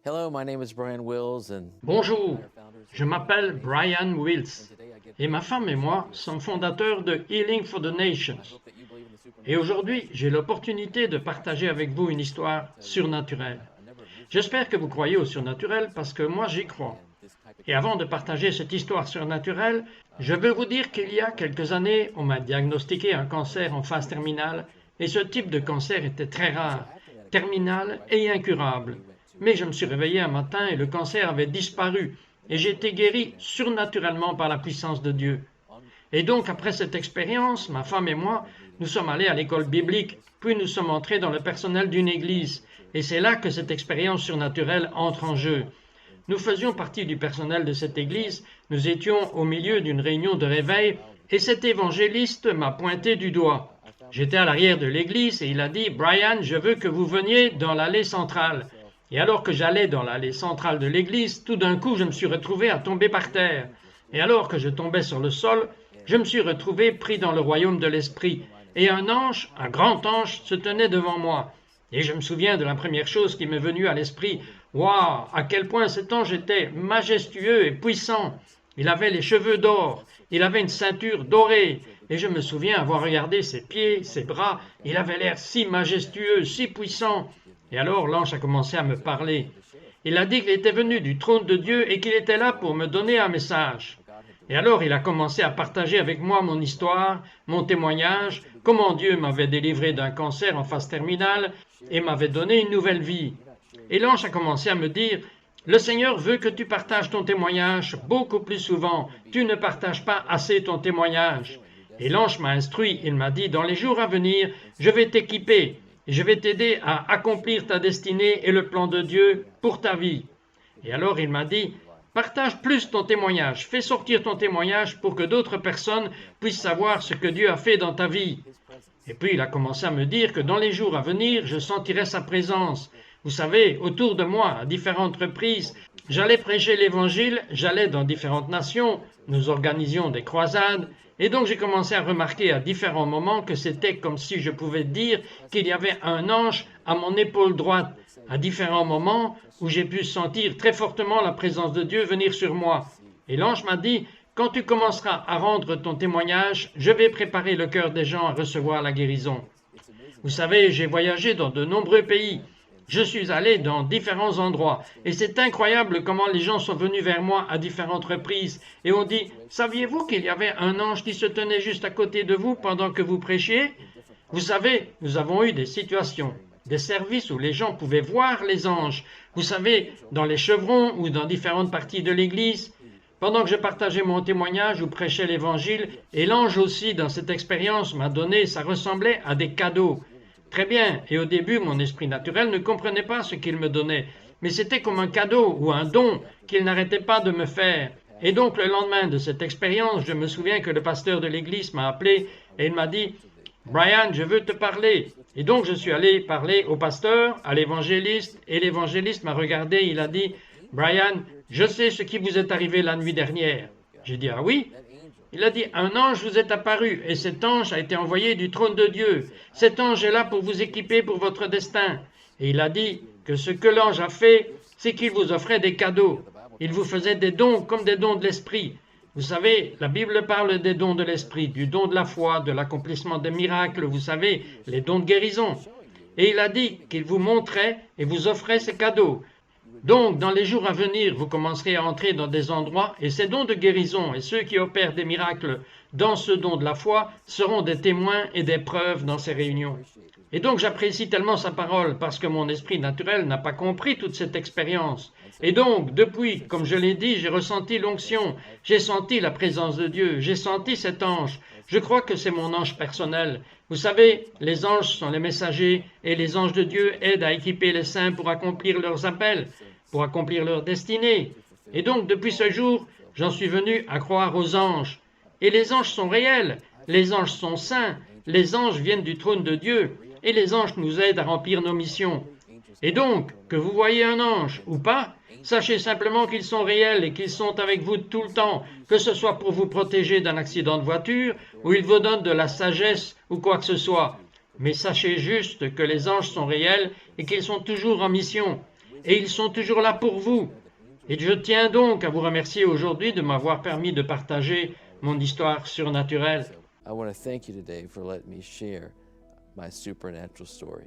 Hello, my name is Brian Wills and Bonjour, je m'appelle Brian Wills et ma femme et moi sommes fondateurs de Healing for the Nations. Et aujourd'hui, j'ai l'opportunité de partager avec vous une histoire surnaturelle. J'espère que vous croyez au surnaturel parce que moi j'y crois. Et avant de partager cette histoire surnaturelle, je veux vous dire qu'il y a quelques années, on m'a diagnostiqué un cancer en phase terminale et ce type de cancer était très rare, terminal et incurable. Mais je me suis réveillé un matin et le cancer avait disparu et j'ai été guéri surnaturellement par la puissance de Dieu. Et donc, après cette expérience, ma femme et moi, nous sommes allés à l'école biblique, puis nous sommes entrés dans le personnel d'une église. Et c'est là que cette expérience surnaturelle entre en jeu. Nous faisions partie du personnel de cette église, nous étions au milieu d'une réunion de réveil, et cet évangéliste m'a pointé du doigt. J'étais à l'arrière de l'église et il a dit « Brian, je veux que vous veniez dans l'allée centrale ». Et alors que j'allais dans l'allée centrale de l'église, tout d'un coup je me suis retrouvé à tomber par terre. Et alors que je tombais sur le sol, je me suis retrouvé pris dans le royaume de l'esprit. Et un ange, un grand ange, se tenait devant moi. Et je me souviens de la première chose qui m'est venue à l'esprit. Waouh, à quel point cet ange était majestueux et puissant. Il avait les cheveux d'or, il avait une ceinture dorée. Et je me souviens avoir regardé ses pieds, ses bras. Il avait l'air si majestueux, si puissant. Et alors l'ange a commencé à me parler. Il a dit qu'il était venu du trône de Dieu et qu'il était là pour me donner un message. Et alors il a commencé à partager avec moi mon histoire, mon témoignage, comment Dieu m'avait délivré d'un cancer en phase terminale et m'avait donné une nouvelle vie. Et l'ange a commencé à me dire « Le Seigneur veut que tu partages ton témoignage beaucoup plus souvent. Tu ne partages pas assez ton témoignage. » Et l'ange m'a instruit, il m'a dit « Dans les jours à venir, je vais t'équiper. Et je vais t'aider à accomplir ta destinée et le plan de Dieu pour ta vie. » Et alors il m'a dit, partage plus ton témoignage, fais sortir ton témoignage pour que d'autres personnes puissent savoir ce que Dieu a fait dans ta vie. Et puis il a commencé à me dire que dans les jours à venir, je sentirais sa présence. Vous savez, autour de moi, à différentes reprises, j'allais prêcher l'évangile, j'allais dans différentes nations, nous organisions des croisades, et donc j'ai commencé à remarquer à différents moments que c'était comme si je pouvais dire qu'il y avait un ange à mon épaule droite, à différents moments où j'ai pu sentir très fortement la présence de Dieu venir sur moi. Et l'ange m'a dit, quand tu commenceras à rendre ton témoignage, je vais préparer le cœur des gens à recevoir la guérison. Vous savez, j'ai voyagé dans de nombreux pays. Je suis allé dans différents endroits et c'est incroyable comment les gens sont venus vers moi à différentes reprises et ont dit « Saviez-vous qu'il y avait un ange qui se tenait juste à côté de vous pendant que vous prêchiez ?» Vous savez, nous avons eu des situations, des services où les gens pouvaient voir les anges. Vous savez, dans les chevrons ou dans différentes parties de l'église. Pendant que je partageais mon témoignage ou prêchais l'évangile, et l'ange aussi dans cette expérience m'a donné, ça ressemblait à des cadeaux. Très bien, et au début, mon esprit naturel ne comprenait pas ce qu'il me donnait, mais c'était comme un cadeau ou un don qu'il n'arrêtait pas de me faire. Et donc, le lendemain de cette expérience, je me souviens que le pasteur de l'église m'a appelé et il m'a dit « Brian, je veux te parler ». Et donc, je suis allé parler au pasteur, à l'évangéliste, et l'évangéliste m'a regardé, il a dit « Brian, je sais ce qui vous est arrivé la nuit dernière. » J'ai dit « Ah oui ?» Il a dit « Un ange vous est apparu et cet ange a été envoyé du trône de Dieu. Cet ange est là pour vous équiper pour votre destin. » Et il a dit que ce que l'ange a fait, c'est qu'il vous offrait des cadeaux. Il vous faisait des dons comme des dons de l'esprit. Vous savez, la Bible parle des dons de l'esprit, du don de la foi, de l'accomplissement des miracles, vous savez, les dons de guérison. Et il a dit qu'il vous montrait et vous offrait ces cadeaux. Donc, dans les jours à venir, vous commencerez à entrer dans des endroits et ces dons de guérison et ceux qui opèrent des miracles dans ce don de la foi seront des témoins et des preuves dans ces réunions. Et donc, j'apprécie tellement sa parole parce que mon esprit naturel n'a pas compris toute cette expérience. Et donc, depuis, comme je l'ai dit, j'ai ressenti l'onction, j'ai senti la présence de Dieu, j'ai senti cet ange. Je crois que c'est mon ange personnel. Vous savez, les anges sont les messagers et les anges de Dieu aident à équiper les saints pour accomplir leurs appels, pour accomplir leur destinée. Et donc, depuis ce jour, j'en suis venu à croire aux anges. Et les anges sont réels, les anges sont saints, les anges viennent du trône de Dieu, et les anges nous aident à remplir nos missions. Et donc, que vous voyez un ange ou pas, sachez simplement qu'ils sont réels et qu'ils sont avec vous tout le temps, que ce soit pour vous protéger d'un accident de voiture, ou ils vous donnent de la sagesse ou quoi que ce soit. Mais sachez juste que les anges sont réels et qu'ils sont toujours en mission. et ils sont toujours là pour vous. Et je tiens donc à vous remercier aujourd'hui de m'avoir permis de partager mon histoire surnaturelle. I want to thank you today for letting me share my supernatural story.